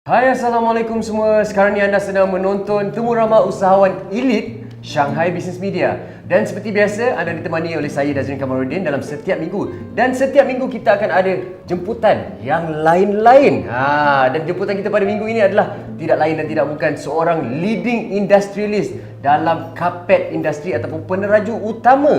Hai, Assalamualaikum semua. Sekarang ni anda sedang menonton Temu Ramah Usahawan Elit Shanghai Business Media. Dan seperti biasa, anda ditemani oleh saya Dazrin Kamaruddin dalam setiap minggu. Dan setiap minggu kita akan ada jemputan yang lain-lain. Dan jemputan kita pada minggu ini adalah tidak lain dan tidak bukan seorang leading industrialist dalam kapet industri ataupun peneraju utama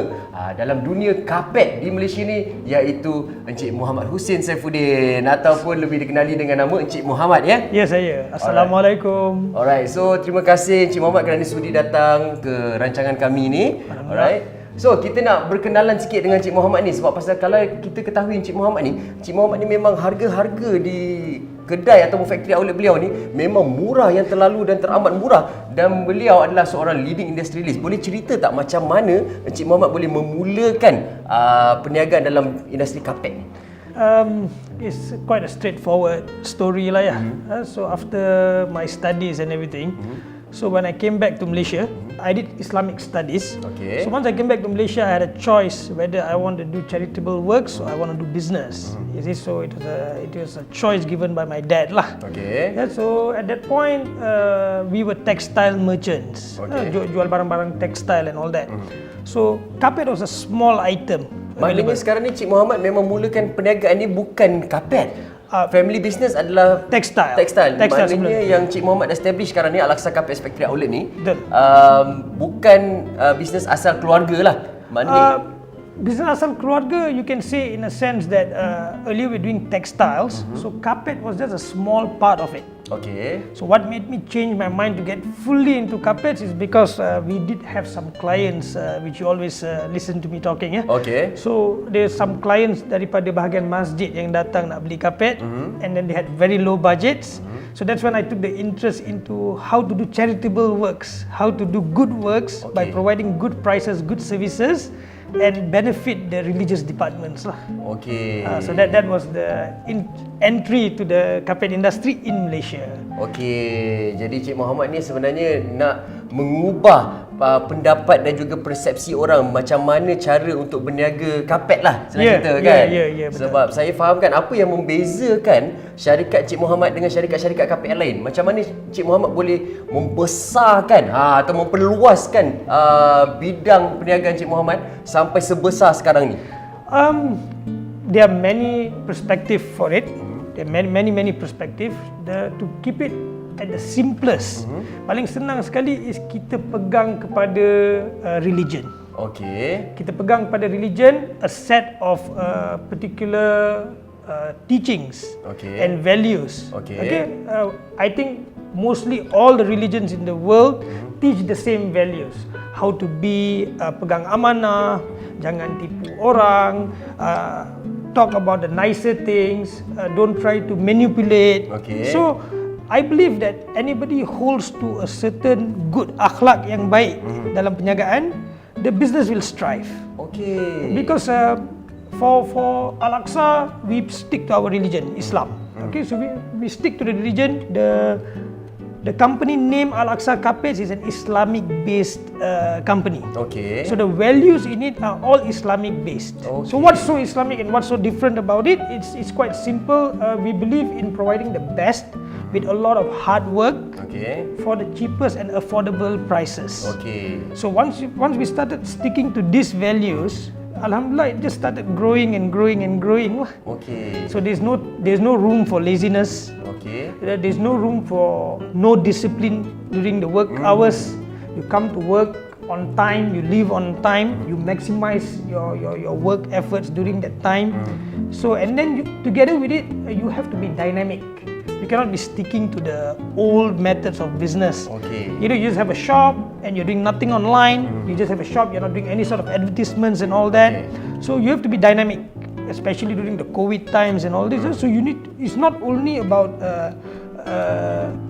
dalam dunia kapet di Malaysia ni, iaitu Encik Mohammed Hussein Saifuddin, ataupun lebih dikenali dengan nama Encik Mohammed, ya? Ya, saya. Assalamualaikum. Alright, so terima kasih Encik Mohammed kerana sudi datang ke rancangan kami ni. Alright. So, kita nak berkenalan sikit dengan Encik Mohammed ni, sebab pasal kalau kita ketahui Encik Mohammed ni memang harga-harga di kedai ataupun factory outlet beliau ni memang murah, yang terlalu dan teramat murah, dan beliau adalah seorang leading industrialist. Boleh cerita tak macam mana Encik Mohammed boleh memulakan perniagaan dalam industri kapet ni? It's quite a straightforward story lah ya. So after my studies and everything, so when I came back to Malaysia, I did Islamic studies. Okay. So once I came back to Malaysia, I had a choice whether I want to do charitable works or I want to do business. You see, so it was a choice given by my dad lah. Okay. Yeah, so at that point, we were textile merchants. Okay. Jual barang-barang textile and all that. So carpet was a small item. Maknanya sekarang ni Cik Mohammed memang mulakan perniagaan ni bukan kapet. Family business adalah Textile. Maknanya yang Cik Mohammed establish sekarang ni, Aqsa Carpets Factory Outlet ni, bukan bisnes asal keluarga lah. Maknanya business asal keluarga, you can say in a sense that earlier we're doing textiles, so carpet was just a small part of it. Okay. So what made me change my mind to get fully into carpets is because we did have some clients which you always listen to me talking, ya. Okay. So there's some clients daripada bahagian masjid yang datang nak beli carpet, and then they had very low budgets. So that's when I took the interest into how to do charitable works, how to do good works by providing good prices, good services, and benefit the religious departments lah. Okay. So that was the entry to the carpet industry in Malaysia. Okay, jadi Cik Mohammed ni sebenarnya nak mengubah pendapat dan juga persepsi orang macam mana cara untuk berniaga kapet lah, senang cerita kan? Ya, betul. Sebab saya fahamkan apa yang membezakan syarikat Cik Mohammed dengan syarikat-syarikat kapet yang lain. Macam mana Cik Mohammed boleh membesarkan atau memperluaskan bidang perniagaan Cik Mohammed sampai sebesar sekarang ni? There are many perspective for it. There are many perspective. To keep it at the simplest, paling senang sekali is kita pegang kepada religion. Okay. Kita pegang pada religion, a set of particular teachings and values. Okay. I think mostly all the religions in the world teach the same values. How to be pegang amanah, jangan tipu orang, talk about the nicer things, don't try to manipulate. Okay. So I believe that anybody holds to a certain good akhlak yang baik dalam perniagaan, the business will strive. Okay. Because for Al-Aqsa, we stick to our religion, Islam. Okay, so we stick to the religion. The company name Al-Aqsa Carpets is an Islamic-based company. Okay. So the values in it are all Islamic-based. Okay. So what's so Islamic and what's so different about it? It's quite simple. We believe in providing the best with a lot of hard work for the cheapest and affordable prices. Okay. So once we started sticking to these values, Alhamdulillah, it just started growing and growing and growing. Okay. So there's no room for laziness. Okay. There's no room for no discipline during the work hours. You come to work on time, you leave on time, you maximize your work efforts during that time. So and then together with it, you have to be dynamic. You cannot be sticking to the old methods of business. Okay. You just have a shop and you're doing nothing online. You just have a shop, you're not doing any sort of advertisements and all that. So you have to be dynamic, especially during the COVID times and all this. So it's not only about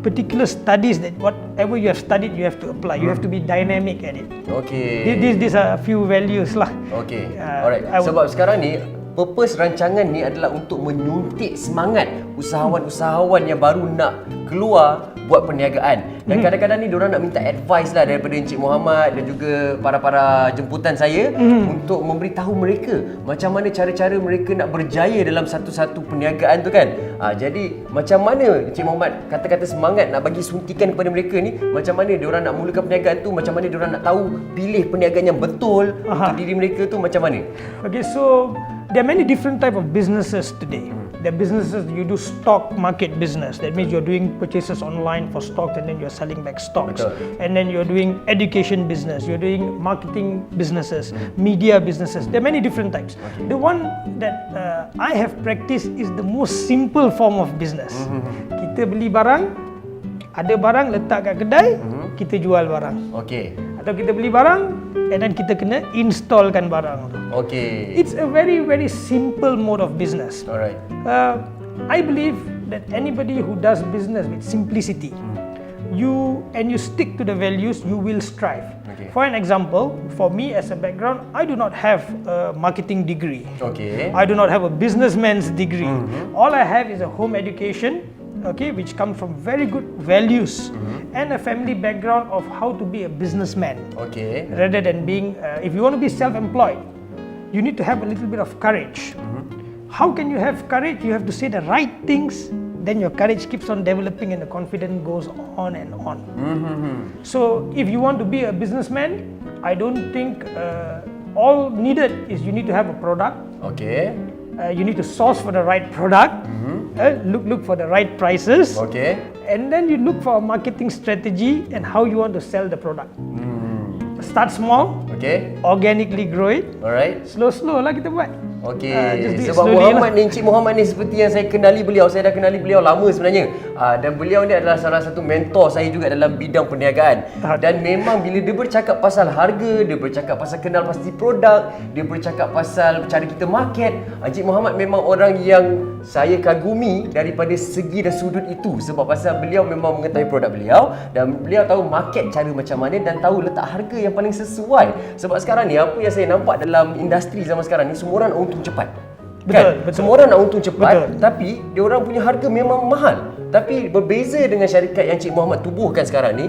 particular studies that whatever you have studied you have to apply. You have to be dynamic at it. Okay. These are a few values lah. Okay. Alright. Sebab sekarang ni purpose rancangan ni adalah untuk menyuntik semangat usahawan-usahawan yang baru nak keluar buat perniagaan. Dan kadang-kadang ni diorang nak minta advice lah daripada Encik Mohammed dan juga para-para jemputan saya untuk memberitahu mereka macam mana cara-cara mereka nak berjaya dalam satu-satu perniagaan tu kan. Jadi macam mana Encik Mohammed kata-kata semangat nak bagi suntikan kepada mereka ni, macam mana diorang nak mulakan perniagaan tu, macam mana diorang nak tahu pilih perniagaan yang betul untuk diri mereka tu macam mana? Okay, so there are many different type of businesses today. There are businesses you do stock market business. That means you're doing purchases online for stocks and then you're selling back stocks. And then you're doing education business. You're doing marketing businesses, media businesses. There are many different types. The one that I have practiced is the most simple form of business. Kita beli barang, ada barang letak kat kedai, kita jual barang. Okay. Atau kita beli barang and then kita kena installkan barang tu. Okay. It's a very simple mode of business. Alright. I believe that anybody who does business with simplicity, you stick to the values, you will strive. Okay. For an example, for me as a background, I do not have a marketing degree. Okay. I do not have a businessman's degree. All I have is a home education, okay, which comes from very good values and a family background of how to be a businessman. Okay. Rather than being, if you want to be self-employed, you need to have a little bit of courage. How can you have courage? You have to say the right things, then your courage keeps on developing and the confidence goes on and on. So if you want to be a businessman, I don't think all needed is you need to have a product. Okay. You need to source for the right product, look for the right prices, Okay. and then you look for a marketing strategy and how you want to sell the product. Start small, Okay. organically grow it, Alright. slow lah kita buat. Okey, just do it sebab slowly Muhammad ni, Encik Mohammed ni seperti yang saya kenali beliau, saya dah kenali beliau lama sebenarnya. Dan beliau ni adalah salah satu mentor saya juga dalam bidang perniagaan. Dan memang bila dia bercakap pasal harga, dia bercakap pasal kenal pasti produk, dia bercakap pasal cara kita market, Encik Mohammed memang orang yang saya kagumi daripada segi dan sudut itu, sebab pasal beliau memang mengetahui produk beliau dan beliau tahu market cara macam mana dan tahu letak harga yang paling sesuai. Sebab sekarang ni apa yang saya nampak dalam industri zaman sekarang ni, semua orang nak untung cepat. Betul. Semua orang nak untung cepat, tapi dia orang punya harga memang mahal. Tapi berbeza dengan syarikat yang Encik Mohammed tubuhkan sekarang ni,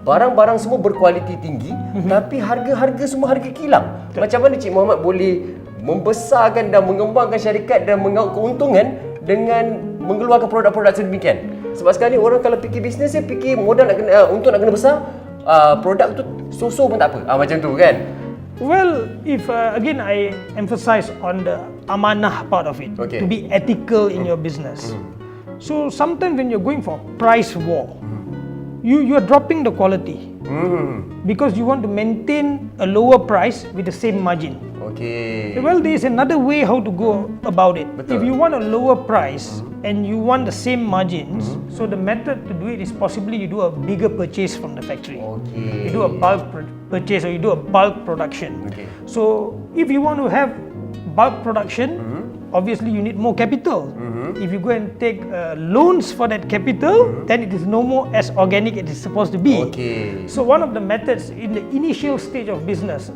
barang-barang semua berkualiti tinggi, tapi harga-harga semua harga kilang. Macam mana Encik Mohammed boleh membesarkan dan mengembangkan syarikat dan mengaut keuntungan dengan mengeluarkan produk-produk sedemikian? Sebab sekarang ni orang kalau fikir bisnes dia fikir modal nak kena untung nak kena besar, produk tu so-so pun tak apa. Macam tu kan. Well, if again I emphasize on the amanah part of it, to be ethical in your business. So sometimes when you're going for price war, you are dropping the quality because you want to maintain a lower price with the same margin. Okay. Well, there is another way how to go about it. If you want a lower price and you want the same margins, so the method to do it is possibly you do a bigger purchase from the factory. Okay. You do a bulk purchase or you do a bulk production. Okay. So if you want to have bulk production, obviously you need more capital. If you go and take loans for that capital, then it is no more as organic as it is supposed to be. Okay. So one of the methods in the initial stage of business,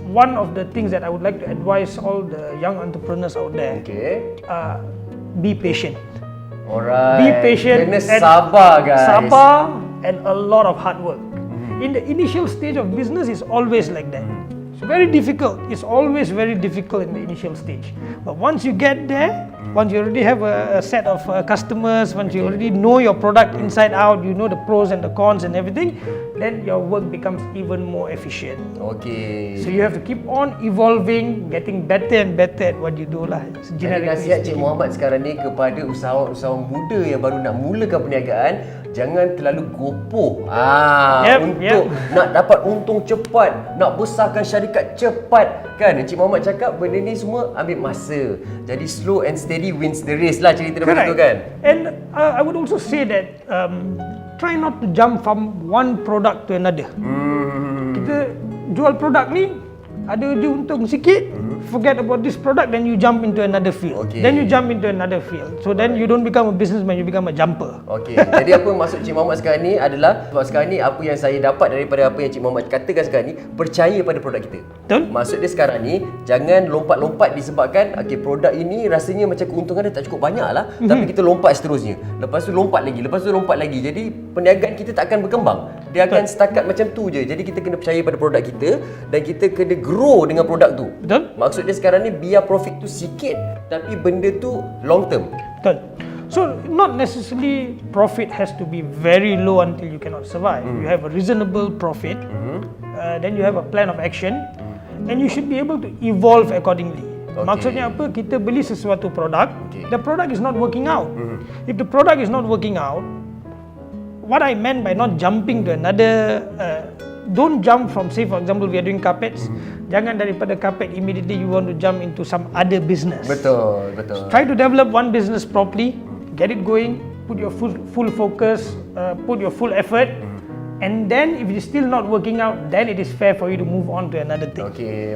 one of the things that I would like to advise all the young entrepreneurs out there, be patient. Alright. Be patient. Kena sabar, guys. Sabar and a lot of hard work. In the initial stage of business, it's always like that. It's very difficult. It's always very difficult in the initial stage. But once you get there, once you already have a set of customers, once you already know your product inside out, you know the pros and the cons and everything, then your work becomes even more efficient. Okay. So you have to keep on evolving, getting better and better at what you do lah. Jadi nasihat Cik Mohammed sekarang ni kepada usahawan-usahawan muda yang baru nak mulakan perniagaan, jangan terlalu gopoh untuk nak dapat untung cepat, nak besarkan syarikat cepat kan. Encik Mohammed cakap benda ni semua ambil masa. Jadi slow and steady wins the race lah cerita dia begitu kan. And I would also say that try not to jump from one product to another. Kita jual produk ni, ada je untung sikit, forget about this product, then you jump into another field. Then you jump into another field. So then you don't become a businessman, you become a jumper. Jadi apa maksud Cik Mohammed sekarang ni adalah, sebab sekarang ni apa yang saya dapat daripada apa yang Cik Mohammed katakan sekarang ni, percaya pada produk kita. Betul. Maksud dia sekarang ni, jangan lompat-lompat disebabkan produk ini rasanya macam keuntungan dia tak cukup banyak lah, tapi kita lompat seterusnya. Lepas tu lompat lagi, lepas tu lompat lagi. Jadi perniagaan kita tak akan berkembang. Dia akan setakat macam tu je. Jadi kita kena percaya pada produk kita dan kita kena grow dengan produk tu. Betul. Maksud dia sekarang ni, biar profit tu sikit tapi benda tu long term. Betul. So not necessarily profit has to be very low until you cannot survive. You have a reasonable profit, then you have a plan of action, and you should be able to evolve accordingly. Maksudnya apa? Kita beli sesuatu produk, the product is not working out. If the product is not working out, what I meant by not jumping to another, don't jump from, say for example we are doing carpets, jangan daripada carpet immediately you want to jump into some other business. Betul. Try to develop one business properly, get it going, put your full focus, put your full effort, and then if it's still not working out, then it is fair for you to move on to another thing.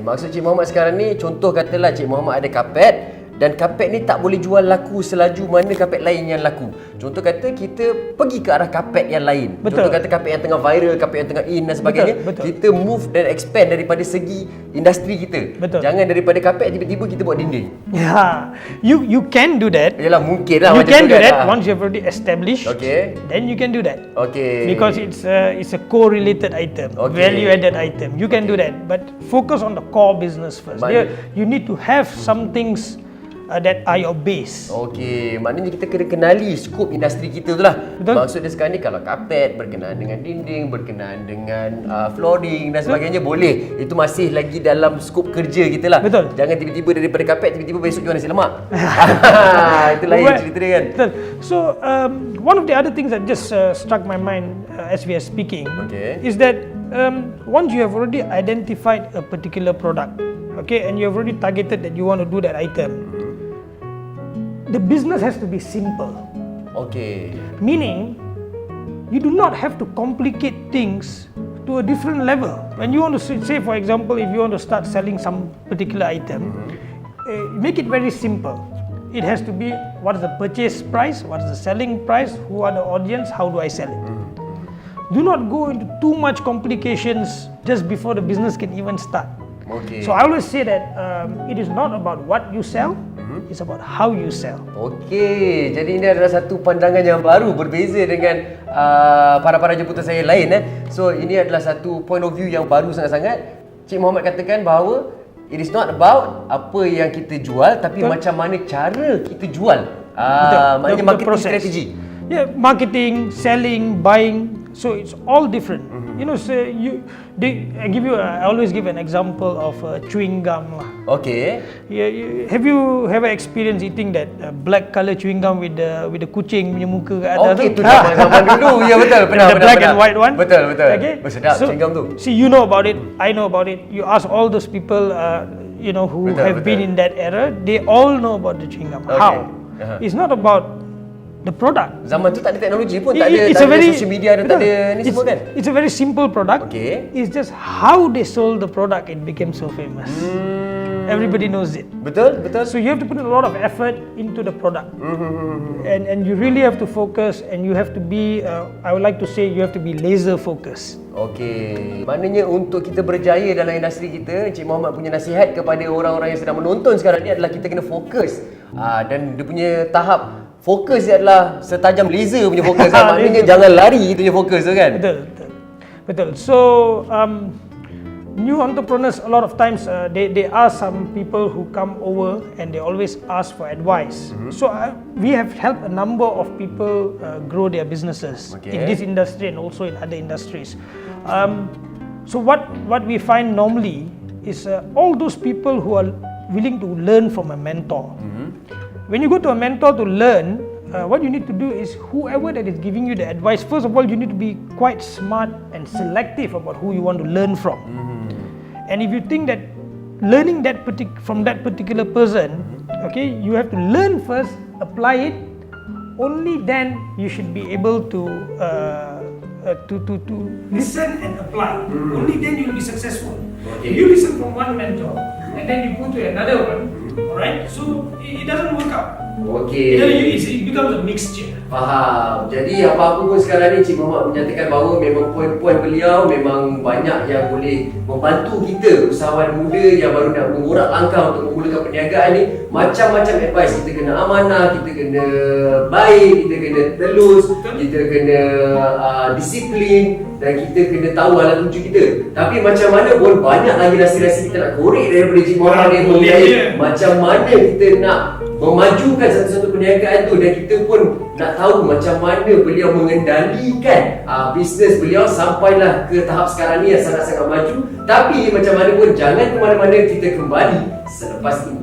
Maksud Cik Mohammed sekarang ni, contoh katalah Cik Mohammed ada karpet, dan karpet ni tak boleh jual laku selaju mana karpet lain yang laku. Contoh kata kita pergi ke arah karpet yang lain. Contoh kata karpet yang tengah viral, karpet yang tengah in dan sebagainya. Kita move dan expand daripada segi industri kita. Jangan daripada karpet tiba-tiba kita buat dinding. You can do that. Yalah, mungkin lah. You can do that once you've already established. Then you can do that. Because it's a correlated item, value-added item. You can do that, but focus on the core business first. You need to have some things that are your base. Maknanya kita kena kenali skop industri kita tu lah. Maksud dia sekarang ni, kalau karpet berkenaan dengan dinding, berkenaan dengan flooring dan sebagainya, boleh. Itu masih lagi dalam skop kerja kita lah. Jangan tiba-tiba daripada karpet, tiba-tiba besok jual nasi lemak. Itu lain cerita dia kan. So one of the other things that just struck my mind as we are speaking is that once you have already identified a particular product, and you have already targeted that you want to do that item, the business has to be simple. Meaning, you do not have to complicate things to a different level. When you want to say, for example, if you want to start selling some particular item, make it very simple. It has to be, what is the purchase price, what is the selling price, who are the audience, how do I sell it. Do not go into too much complications just before the business can even start. So I always say that it is not about what you sell, it's about how you sell. Jadi ini adalah satu pandangan yang baru, berbeza dengan para jemputan saya lain. So ini adalah satu point of view yang baru sangat-sangat. Cik Mohammed katakan bahawa it is not about apa yang kita jual, tapi macam mana cara kita jual. Maknanya marketing strategi. Marketing, selling, buying. So it's all different. You know, so I always give an example of chewing gum lah. Have you ever experienced eating that black color chewing gum with the kucing punya muka kat atas tu? Itu zaman dulu. Ya betul, pernah. The black and white one. Betul. Sedap chewing gum tu. See, you know about it, I know about it. You ask all those people who have been in that era, they all know about the chewing gum. How? It's not about the product. Zaman tu tak ada teknologi pun, tak ada social media dan tak ada ni semua kan. It's a very simple product. It's just how they sold the product, it became so famous. Everybody knows it. Betul. So you have to put a lot of effort into the product. And you really have to focus, and you have to be I would like to say you have to be laser focused. Maknanya untuk kita berjaya dalam industri kita, Encik Mohammed punya nasihat kepada orang-orang yang sedang menonton sekarang ni adalah kita kena fokus. Dan dia punya tahap fokus dia adalah setajam laser punya fokus. Maknanya jangan lari itu punya fokus tu kan. Betul. So new entrepreneurs a lot of times they ask some people who come over and they always ask for advice. So we have helped a number of people grow their businesses in this industry and also in other industries. So what we find normally is all those people who are willing to learn from a mentor. When you go to a mentor to learn, what you need to do is whoever that is giving you the advice, first of all, you need to be quite smart and selective about who you want to learn from. And if you think that learning from that particular person, you have to learn first, apply it, only then you should be able to listen and apply. Only then you will be successful. If you listen from one mentor and then you go to another one, alright, so it doesn't work out. Okey. It becomes a mixture. Faham. Jadi apa-apa pun sekarang ni Cik Mohamad menyatakan bahawa memang poin-poin beliau memang banyak yang boleh membantu kita usahawan muda yang baru nak mengurak langkah untuk memulakan perniagaan ni. Macam-macam advice. Kita kena amanah, kita kena baik, kita kena telus, kita kena disiplin dan kita kena tahu alat tuju kita. Tapi macam mana pun banyak lagi rahsia-rahsia kita nak korek daripada Cik Mohamad ni mengenai macam mana kita nak memajukan satu-satu perniagaan tu, dan kita pun nak tahu macam mana beliau mengendalikan bisnes beliau sampailah ke tahap sekarang ni yang sangat-sangat maju. Tapi macam mana pun jangan ke mana-mana, kita kembali selepas ini.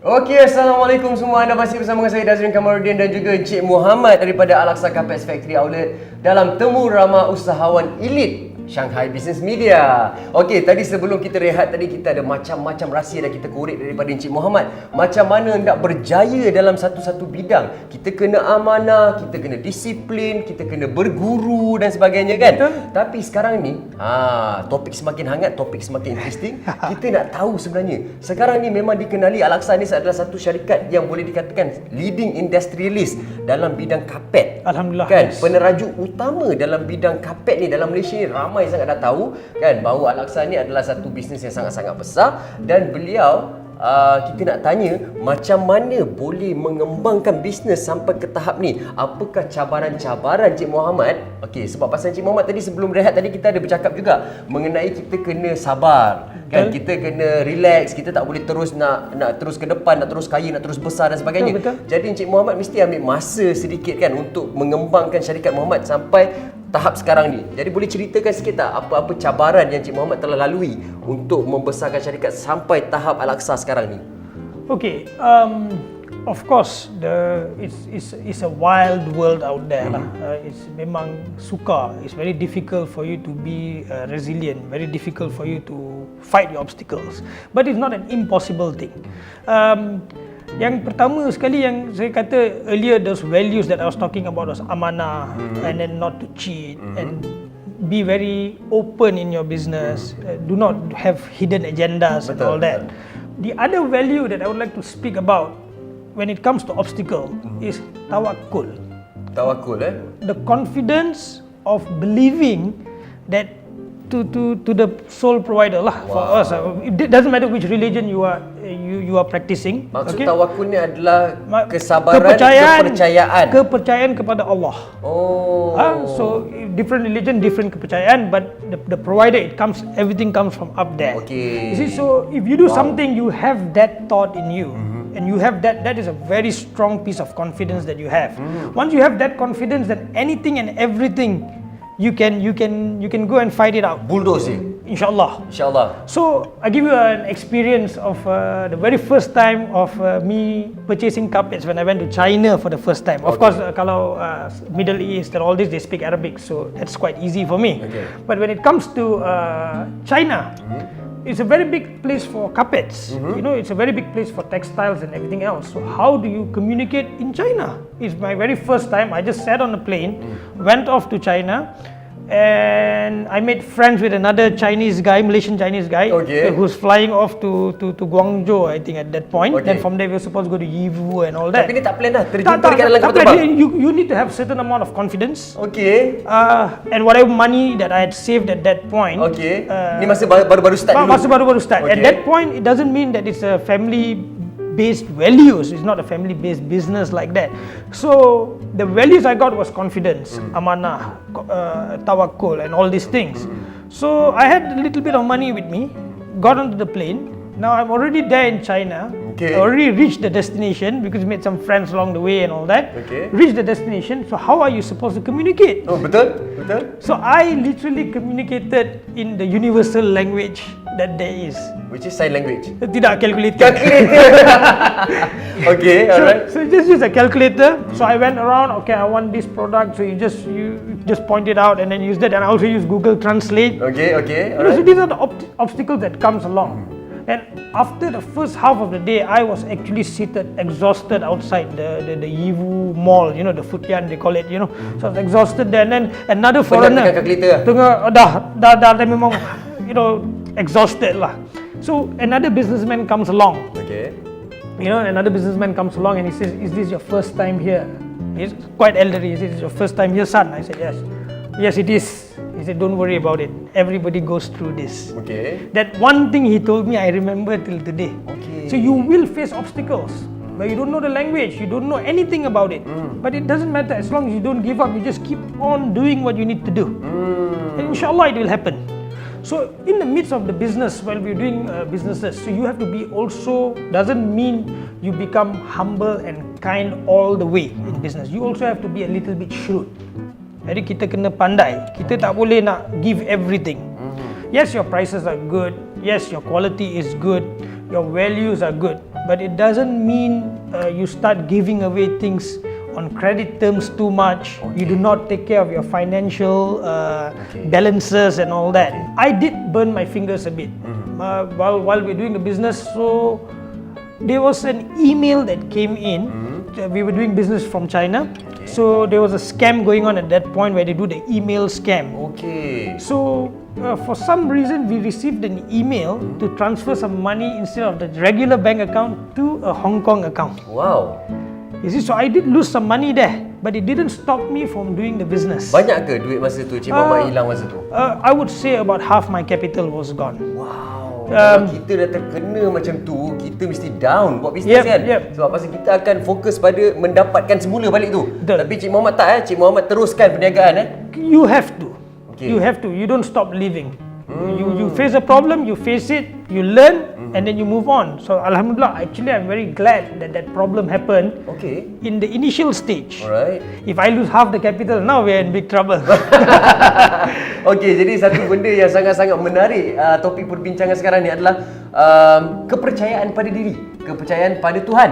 Okey, Assalamualaikum semua. Anda masih bersama saya Dazrin Kamarudin dan juga Encik Mohammed daripada Aqsa Carpets Factory Outlet dalam Temu Ramah Usahawan Elit Shanghai Business Media. Okey, tadi sebelum kita rehat tadi kita ada macam-macam rahsia dah kita korek daripada Encik Mohammed. Macam mana nak berjaya dalam satu-satu bidang. Kita kena amanah, kita kena disiplin, kita kena berguru dan sebagainya kan. Betul. Tapi sekarang ni, topik semakin hangat, topik semakin interesting. Kita nak tahu sebenarnya. Sekarang ni memang dikenali Al-Aqsa ni adalah satu syarikat yang boleh dikatakan leading industrialist dalam bidang kapet. Alhamdulillah. Kan, peneraju utama dalam bidang kapet ni dalam Malaysia ni ramai sangat dah tahu kan bahawa Al-Aqsa ni adalah satu bisnes yang sangat-sangat besar, dan beliau kita nak tanya macam mana boleh mengembangkan bisnes sampai ke tahap ni. Apakah cabaran-cabaran Cik Mohammed? Okey, sebab pasal Cik Mohammed tadi sebelum rehat tadi kita ada bercakap juga mengenai kita kena sabar. Kan, kita kena relax, kita tak boleh terus nak terus ke depan, nak terus kaya, nak terus besar dan sebagainya. Betul. Jadi Encik Mohammed mesti ambil masa sedikit kan untuk mengembangkan syarikat Mohammed sampai tahap sekarang ni. Jadi boleh ceritakan sikit tak apa-apa cabaran yang Encik Mohammed telah lalui untuk membesarkan syarikat sampai tahap Al-Aqsa sekarang ni? Okay, of course, it's a wild world out there lah. It's memang sukar. It's very difficult for you to be resilient. Very difficult for you to fight your obstacles. But it's not an impossible thing. Yang pertama sekali yang saya kata earlier, those values that I was talking about was amanah, and then not to cheat, and be very open in your business. Do not have hidden agendas. Betul, and all that. The other value that I would like to speak about when it comes to obstacle is tawakkul. Tawakkul, the confidence of believing that to the sole provider lah. For us, it doesn't matter which religion you are practicing. Maksud tawakkul ni adalah kesabaran, kepercayaan kepada Allah. So different religion, different kepercayaan, but the provider, everything comes from up there. Okay. You see, so if you do something, you have that thought in you. And you have that is a very strong piece of confidence that you have. Once you have that confidence, then anything and everything you can go and fight it out. Bulldoze je. Inshallah. InsyaAllah. So I give you an experience of the very first time of me purchasing carpets when I went to China for the first time. Of course, kalau Middle East and all this, they speak Arabic, so that's quite easy for me. But when it comes to China, it's a very big place for carpets. You know, it's a very big place for textiles and everything else. So how do you communicate in China? It's my very first time. I just sat on a plane, went off to China, and I made friends with another Chinese guy, Malaysian Chinese guy, who's flying off to Guangzhou, I think, at that point. Then from there we were supposed to go to Yiwu and all that. Tapi ni tak plan dah, terjumpa dekat dalam kapal terbang. You need to have certain amount of confidence. And whatever money that I had saved at that point. Ni masa baru-baru start dulu. Masa baru-baru start. At that point, it doesn't mean that it's a family-based values. It's not a family-based business like that. So the values I got was confidence, amanah, tawakkul, and all these things. So I had a little bit of money with me, got onto the plane. Now I'm already there in China. I already reached the destination because made some friends along the way and all that. Reached the destination. So how are you supposed to communicate? Oh, betul? So I literally communicated in the universal language that there is. Which is sign language. Tidak calculator. Alright. So just use a calculator. So I went around. Okay, I want this product. So you just point it out and then use that. And I also use Google Translate. Alright. So these are the obstacles that comes along. And after the first half of the day, I was actually seated, exhausted outside the Yiwu mall, you know, the Futian they call it, you know. So I was exhausted there, and then another foreigner, dah memang, you know, exhausted lah. So another businessman comes along. You know, another businessman comes along and he says, "Is this your first time here?" He's quite elderly. He says, "Is this your first time here, son?" I said, "Yes." "Yes, it is." He said, "Don't worry about it. Everybody goes through this." That one thing he told me, I remember till today. So you will face obstacles, but you don't know the language, you don't know anything about it. But it doesn't matter as long as you don't give up. You just keep on doing what you need to do, and inshallah it will happen. So in the midst of the business, while we're doing businesses, so you have to be also, doesn't mean you become humble and kind all the way in business. You also have to be a little bit shrewd. Jadi kita kena pandai. Kita tak boleh nak give everything. Yes, your prices are good. Yes, your quality is good. Your values are good. But it doesn't mean you start giving away things on credit terms too much. You do not take care of your financial balances and all that. I did burn my fingers a bit while we're doing the business. So there was an email that came in. We were doing business from China. So there was a scam going on at that point where they do the email scam. So for some reason we received an email to transfer some money instead of the regular bank account to a Hong Kong account. Wow. You see, so I did lose some money there, but it didn't stop me from doing the business. Banyak ke duit masa tu? Cik Mohammed hilang masa tu? I would say about half my capital was gone. Wow. Kalau kita dah terkena macam tu, kita mesti down buat bisnes kan? Sebab pasal kita akan fokus pada mendapatkan semula balik tu. Tapi Cik Mohammed tak Cik Mohammed teruskan perniagaan You have to. You have to. You don't stop living. You face a problem, you face it, you learn, and then you move on. So Alhamdulillah, actually I'm very glad that that problem happened in the initial stage. If I lose half the capital, now we're in big trouble. Jadi satu benda yang sangat-sangat menarik topik perbincangan sekarang ni adalah kepercayaan pada diri, kepercayaan pada Tuhan.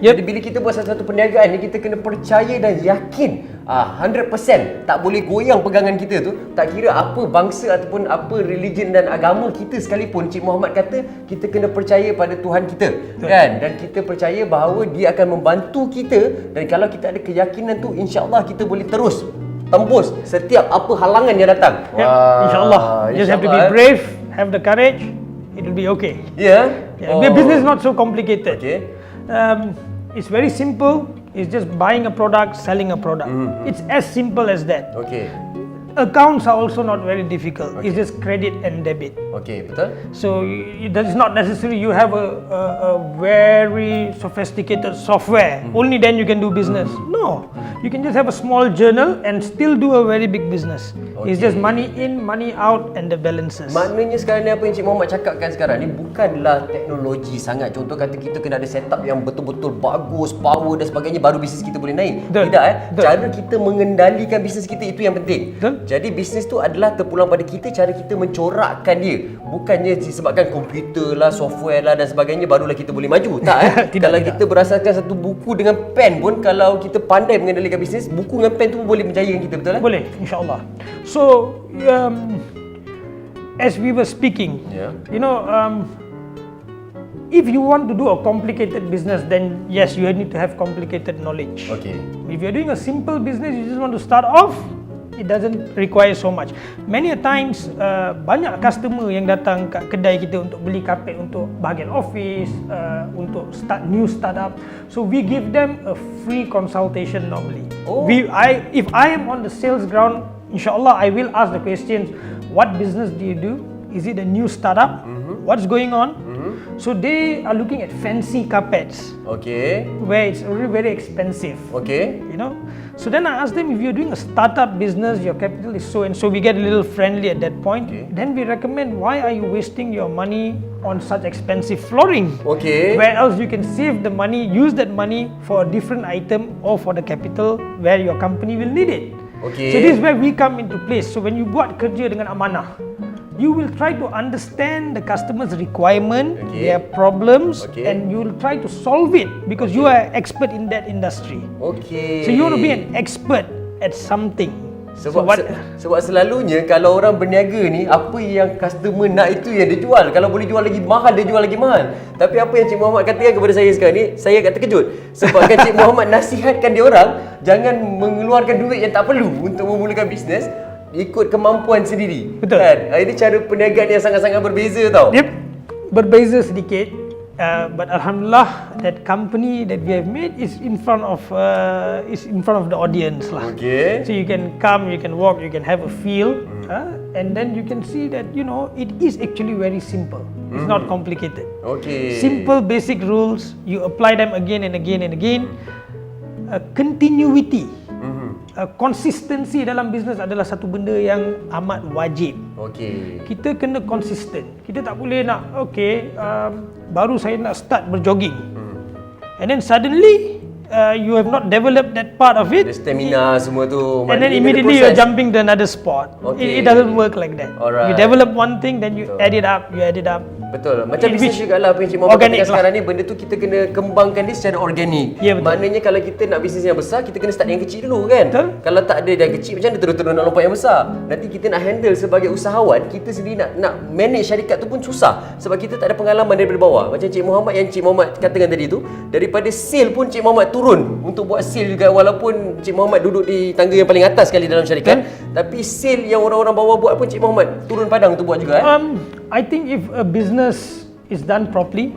Jadi bila kita buat satu perniagaan ni, kita kena percaya dan yakin 100%, tak boleh goyang pegangan kita tu. Tak kira apa bangsa ataupun apa religion dan agama kita sekalipun, Cik Mohammed kata kita kena percaya pada Tuhan kita, kan? Dan kita percaya bahawa Dia akan membantu kita, dan kalau kita ada keyakinan tu, insya-Allah kita boleh terus tembus setiap apa halangan yang datang. InsyaAllah. You just have to be brave, have the courage, it will be okay. Business is not so complicated. It's very simple. It's just buying a product, selling a product. It's as simple as that. Accounts are also not very difficult. It's just credit and debit. Okay, betul. So it does not necessarily you have a very sophisticated software. Only then you can do business. No, you can just have a small journal and still do a very big business. It's just money in, money out, and the balances. Maknanya sekarang ni apa yang Cik Mohammed cakapkan sekarang ni bukanlah teknologi sangat. Contoh kata kita kena ada setup yang betul-betul bagus, power dan sebagainya baru bisnes kita boleh naik. Tidak cara kita mengendalikan bisnes kita itu yang penting. Jadi bisnes tu adalah terpulang pada kita, cara kita mencorakkan dia. Bukannya disebabkan komputer lah, software lah dan sebagainya barulah kita boleh maju. Tak kalau kita berasaskan satu buku dengan pen pun, kalau kita pandai mengendalikan bisnes, buku dengan pen tu boleh menjayakan kita, betul lah? Boleh, insyaAllah. So as we were speaking, you know, if you want to do a complicated business, then yes, you need to have complicated knowledge. Okay. If you're doing a simple business, you just want to start off, it doesn't require so much. Many a times, banyak customer yang datang kat kedai kita untuk beli karpet untuk bahagian office, untuk new startup. So we give them a free consultation normally. If I am on the sales ground, insyaAllah I will ask the questions, what business do you do? Is it a new startup? What's going on? So they are looking at fancy carpets. Okay. Where it's really very expensive. Okay. You know. So then I ask them, if you're doing a startup business, your capital is so and so. We get a little friendly at that point. Okay. Then we recommend, why are you wasting your money on such expensive flooring? Okay. Where else you can save the money, use that money for a different item or for the capital where your company will need it. Okay. So this is where we come into place. So when you buat kerja dengan amanah, you will try to understand the customer's requirement, their problems, and you will try to solve it because you are expert in that industry. Okay. So you want to be an expert at something. Sebab selalunya kalau orang berniaga ni, apa yang customer nak itu yang dia jual. Kalau boleh jual lagi mahal, dia jual lagi mahal. Tapi apa yang Cik Mohammed katakan kepada saya sekarang ni, saya agak terkejut. Sebab kan Cik Mohammed nasihatkan dia orang jangan mengeluarkan duit yang tak perlu untuk memulakan bisnes, ikut kemampuan sendiri. Betul. Kan? Ini cara perniagaan yang sangat-sangat berbeza tau. Yep. Berbeza sedikit. But alhamdulillah, that company that we have made is in front of the audience lah. Okay. So you can come, you can walk, you can have a feel, and then you can see that, you know, it is actually very simple. It's not complicated. Okay. Simple basic rules. You apply them again and again and again. Continuity. Konsistensi dalam bisnes adalah satu benda yang amat wajib. Okay. Kita kena konsisten. Kita tak boleh nak, baru saya nak start berjogging, and then suddenly you have not developed that part of it. The stamina semua tu. And then immediately you are jumping to another sport. Okay. It doesn't work like that. Alright. You develop one thing, then you add it up, Betul. Macam bisnes juga lah apa yang Cik Mohammed katakan sekarang ni, benda tu kita kena kembangkan dia secara organik. Ya, betul. Maknanya kalau kita nak bisnes yang besar, kita kena start yang kecil dulu kan. Betul. Kalau tak ada yang kecil, macam mana terus-terus nak lompat yang besar? Nanti kita nak handle sebagai usahawan, kita sendiri nak manage syarikat tu pun susah. Sebab kita tak ada pengalaman daripada bawah. Macam Cik Mohammed yang Cik Mohammed katakan tadi tu, daripada sale pun Cik Mohammed turun untuk buat sale juga, walaupun Cik Mohammed duduk di tangga yang paling atas sekali dalam syarikat. Tapi sale yang orang-orang bawah buat pun Cik Mohammed turun padang untuk buat juga. I think if a business is done properly,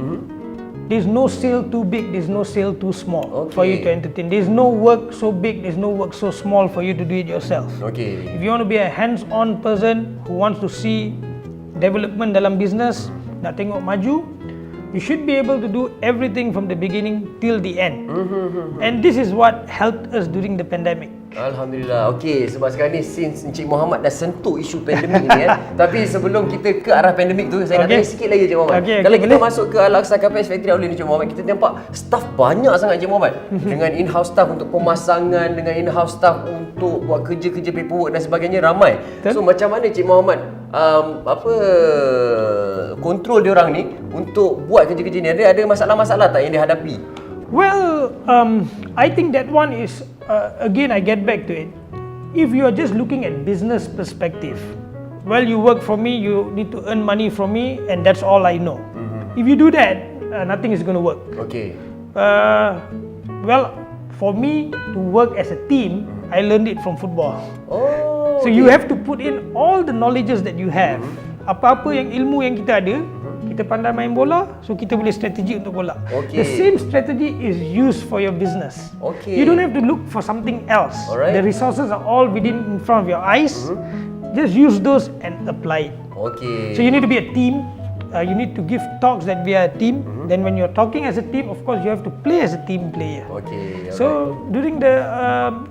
there's no sale too big, there's no sale too small for you to entertain. There's no work so big, there's no work so small for you to do it yourself. Okay. If you want to be a hands-on person who wants to see development dalam business, nak tengok maju, you should be able to do everything from the beginning till the end. And this is what helped us during the pandemic. Alhamdulillah. Okey, sebab sekarang ni since Encik Mohammed dah sentuh isu pandemik ni kan. Tapi sebelum kita ke arah pandemik tu, saya nak tanya sikit lagi Encik Mohammed. Kalau kita masuk ke Aqsa Carpets Factory Outlet Encik Mohammed, kita nampak staff banyak sangat Encik Mohammed. Dengan in-house staff untuk pemasangan, dengan in-house staff untuk buat kerja-kerja paperwork dan sebagainya, ramai. So macam mana Encik Mohammed kontrol dia orang ni untuk buat kerja-kerja ni? Ada masalah-masalah tak yang dihadapi? Well, I think that one is again I get back to it. If you are just looking at business perspective, well, you work for me, you need to earn money from me, and that's all I know. If you do that, nothing is going to work. Okay. Well, for me to work as a team, I learned it from football. Oh. So you have to put in all the knowledges that you have. Apa-apa yang ilmu yang kita ada, kita pandai main bola, so kita boleh strategi untuk bola. Okay. The same strategy is used for your business. Okay. You don't have to look for something else. Alright. The resources are all within in front of your eyes. Just use those and apply it. Okay. So you need to be a team. You need to give talks that we are a team. Then when you're talking as a team, of course you have to play as a team player. Okay. So during the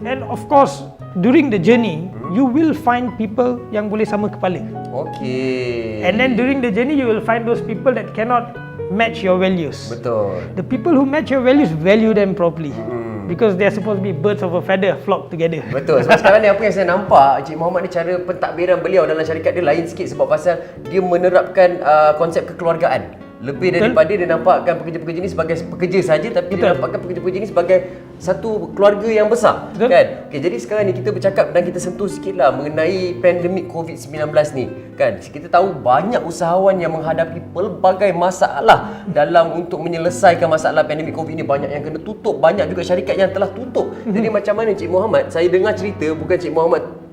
and of course during the journey, you will find people yang boleh sama kepala. Okay. And then during the journey, you will find those people that cannot match your values. Betul. The people who match your values, value them properly. Because they are supposed to be birds of a feather flock together. Betul. Sebab sekarang ni apa yang saya nampak, Encik Mohammed ni cara pentadbiran beliau dalam syarikat dia lain sikit sebab pasal dia menerapkan konsep kekeluargaan. Lebih daripada dia nampakkan pekerja-pekerja ni sebagai pekerja saja, tapi dia nampakkan pekerja-pekerja ni sebagai satu keluarga yang besar. Kan? Okay, jadi sekarang ni kita bercakap dan kita sentuh sikitlah mengenai pandemik COVID-19 ni. Kan? Kita tahu banyak usahawan yang menghadapi pelbagai masalah dalam untuk menyelesaikan masalah pandemik COVID ni. Banyak yang kena tutup, banyak juga syarikat yang telah tutup. Jadi macam mana Encik Mohammed? Saya dengar cerita bukan Encik Mohammed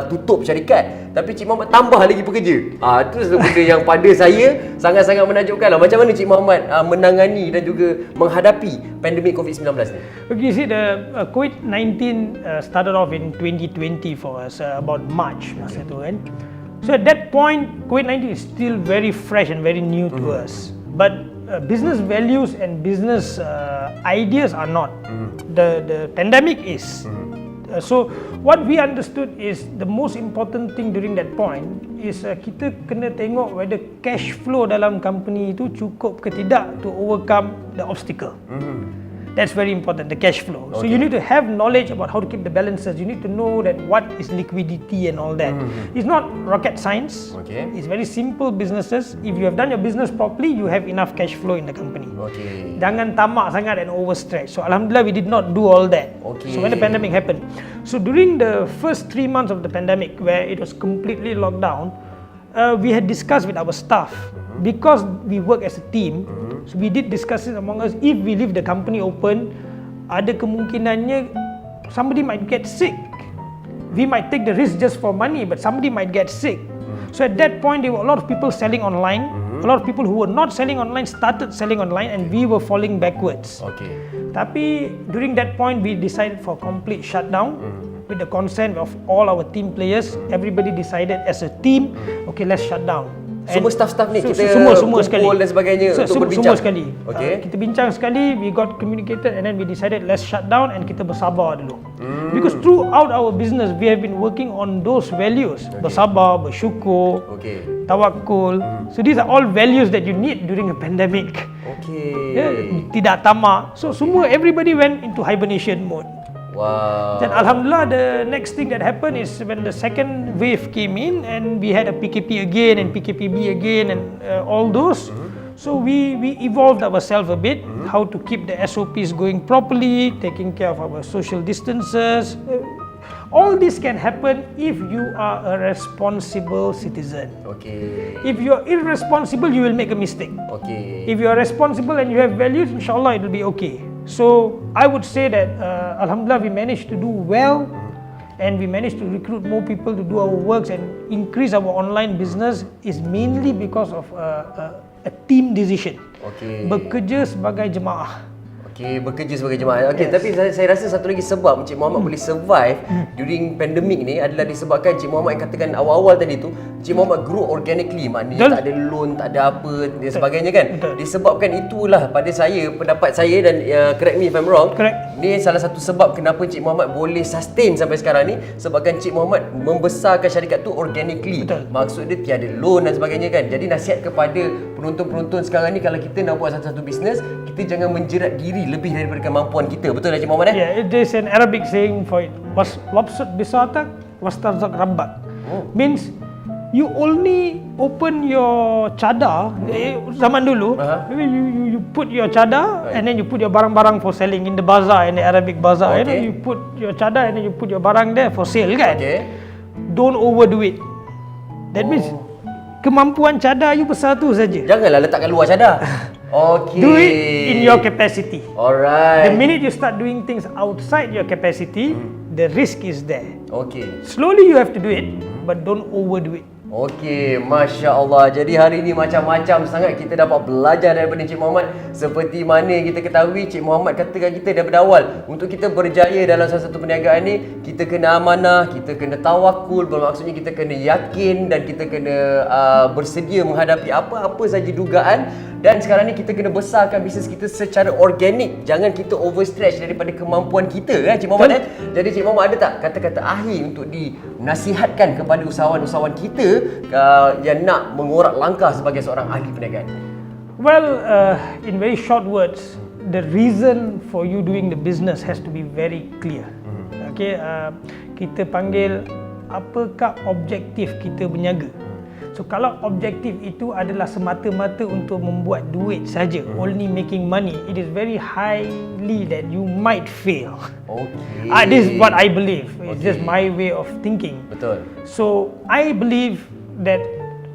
tutup syarikat, tapi Cik Mohammed tambah lagi pekerja. Itu satu benda yang pada saya sangat-sangat menakjubkan lah. Macam mana Cik Mohammed menangani dan juga menghadapi pandemik COVID-19 ni? Okay, you see the COVID-19 started off in 2020 for us, about March masa tu kan. So at that point, COVID-19 is still very fresh and very new to us. But business values and business ideas are not. The pandemic is. So what we understood is the most important thing during that point is kita kena tengok whether cash flow dalam company itu cukup ke tidak to overcome the obstacle. That's very important, the cash flow. So you need to have knowledge about how to keep the balances. You need to know that what is liquidity and all that. It's not rocket science. It's very simple businesses. If you have done your business properly, you have enough cash flow in the company. Jangan tamak sangat and overstretch. So alhamdulillah we did not do all that. So when the pandemic happened, so during the first 3 months of the pandemic where it was completely locked down, we had discussed with our staff because we work as a team. So we did discuss it among us. If we leave the company open, ada kemungkinannya somebody might get sick. We might take the risk just for money, but somebody might get sick. So at that point, there were a lot of people selling online. A lot of people who were not selling online started selling online, and we were falling backwards. Tapi during that point, we decided for complete shutdown. With the consent of all our team players, everybody decided as a team, okay, let's shut down. Semua staff-staff ni kita semua sekali dan sebagainya untuk berbincang. Semua sekali. Kita bincang sekali, we got communicated and then we decided let's shut down and kita bersabar dulu. Because throughout our business we have been working on those values. Bersabar, bersyukur, tawakul. So these are all values that you need during a pandemic. Tidak tamak. So semua everybody went into hibernation mode. Then alhamdulillah, the next thing that happened is when the second wave came in and we had a PKP again and PKPB again and all those. So we evolved ourselves a bit, how to keep the SOPs going properly, taking care of our social distances. All this can happen if you are a responsible citizen. If you are irresponsible, you will make a mistake. If you are responsible and you have values, inshallah it will be okay. So I would say that alhamdulillah we managed to do well, and we managed to recruit more people to do our works and increase our online business is mainly because of a team decision. Bekerja sebagai jemaah. Bekerja sebagai jemaah. Tapi saya rasa satu lagi sebab Encik Mohammed boleh survive during pandemic ni adalah disebabkan Encik Mohammed yang katakan awal-awal tadi tu, Encik Mohammed grow organically, maknanya tak ada loan, tak ada apa dan sebagainya kan. Disebabkan itulah pada saya, pendapat saya dan correct me if I'm wrong, ni salah satu sebab kenapa Encik Mohammed boleh sustain sampai sekarang ni, sebabkan Encik Mohammed membesarkan syarikat tu organically. Maksud dia tiada loan dan sebagainya kan. Jadi nasihat kepada penonton-penonton sekarang ni, kalau kita nak buat satu-satu bisnes, kita jangan menjerat diri lebih daripada kemampuan kita. Betul Encik Mohammed? Yeah, it is an Arabic saying for it. Wabsut bisatak wastarzak rabbak. Means you only open your cadar zaman dulu. You put your cadar and then you put your barang-barang for selling in the bazaar, in the Arabic bazaar. You put your cadar and then you put your barang there for sale kan. Don't overdo it. That means kemampuan cadar you besar tu saja. Janganlah letakkan luar cadar. Do it in your capacity. Alright. The minute you start doing things outside your capacity, the risk is there. Slowly you have to do it, but don't overdo it. Okey, Masya Allah. Jadi hari ini macam-macam sangat kita dapat belajar daripada Cik Mohammed. Seperti mana yang kita ketahui, Cik Mohammed katakan kita daripada awal, untuk kita berjaya dalam salah satu perniagaan ni, kita kena amanah, kita kena tawakul, bermaksudnya kita kena yakin dan kita kena bersedia menghadapi apa-apa saja dugaan. Dan sekarang ni kita kena besarkan bisnes kita secara organik. Jangan kita overstretch daripada kemampuan kita, kan Cik Mohammed. Jadi Cik Mohammed ada tak kata-kata akhir untuk dinasihatkan kepada usahawan-usahawan kita yang nak mengorak langkah sebagai seorang ahli perniagaan? Well, in very short words, the reason for you doing the business has to be very clear. Okay, kita panggil apakah objektif kita berniaga. So kalau objektif itu adalah semata-mata untuk membuat duit saja, only making money, it is very highly that you might fail. Okay. This is what I believe. It's just my way of thinking. Betul. So I believe that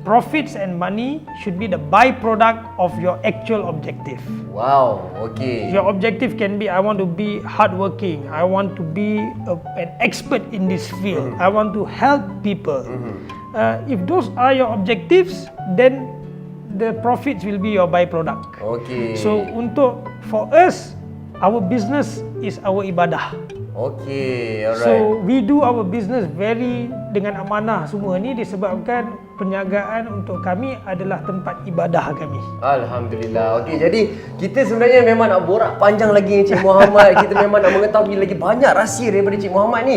profits and money should be the byproduct of your actual objective. Wow, okay. Your objective can be, I want to be hardworking, I want to be an expert in this field, I want to help people. If those are your objectives, then the profits will be your byproduct. Okay. So for us, our business is our ibadah. Okay, alright. So we do our business dengan amanah semua ni disebabkan perniagaan untuk kami adalah tempat ibadah kami. Alhamdulillah. Okey, jadi kita sebenarnya memang nak borak panjang lagi dengan Cik Mohammed. Kita memang nak mengetahui lagi banyak rahsia daripada Cik Mohammed ni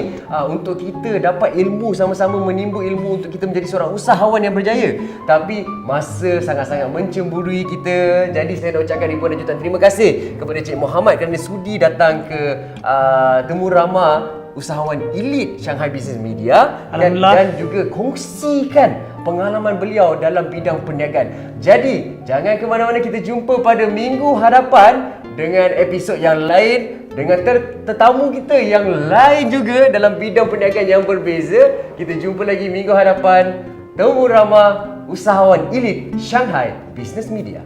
untuk kita dapat ilmu, sama-sama menimbul ilmu untuk kita menjadi seorang usahawan yang berjaya. Tapi masa sangat-sangat mencemburui kita. Jadi saya nak ucapkan ribuan dan jutaan terima kasih kepada Cik Mohammed kerana sudi datang ke temu ramah usahawan elit Shanghai Business Media dan juga kongsikan pengalaman beliau dalam bidang perniagaan. Jadi, jangan ke mana-mana, kita jumpa pada minggu hadapan dengan episod yang lain, dengan tetamu kita yang lain juga dalam bidang perniagaan yang berbeza. Kita jumpa lagi minggu hadapan. Temu ramah usahawan elit Shanghai Business Media.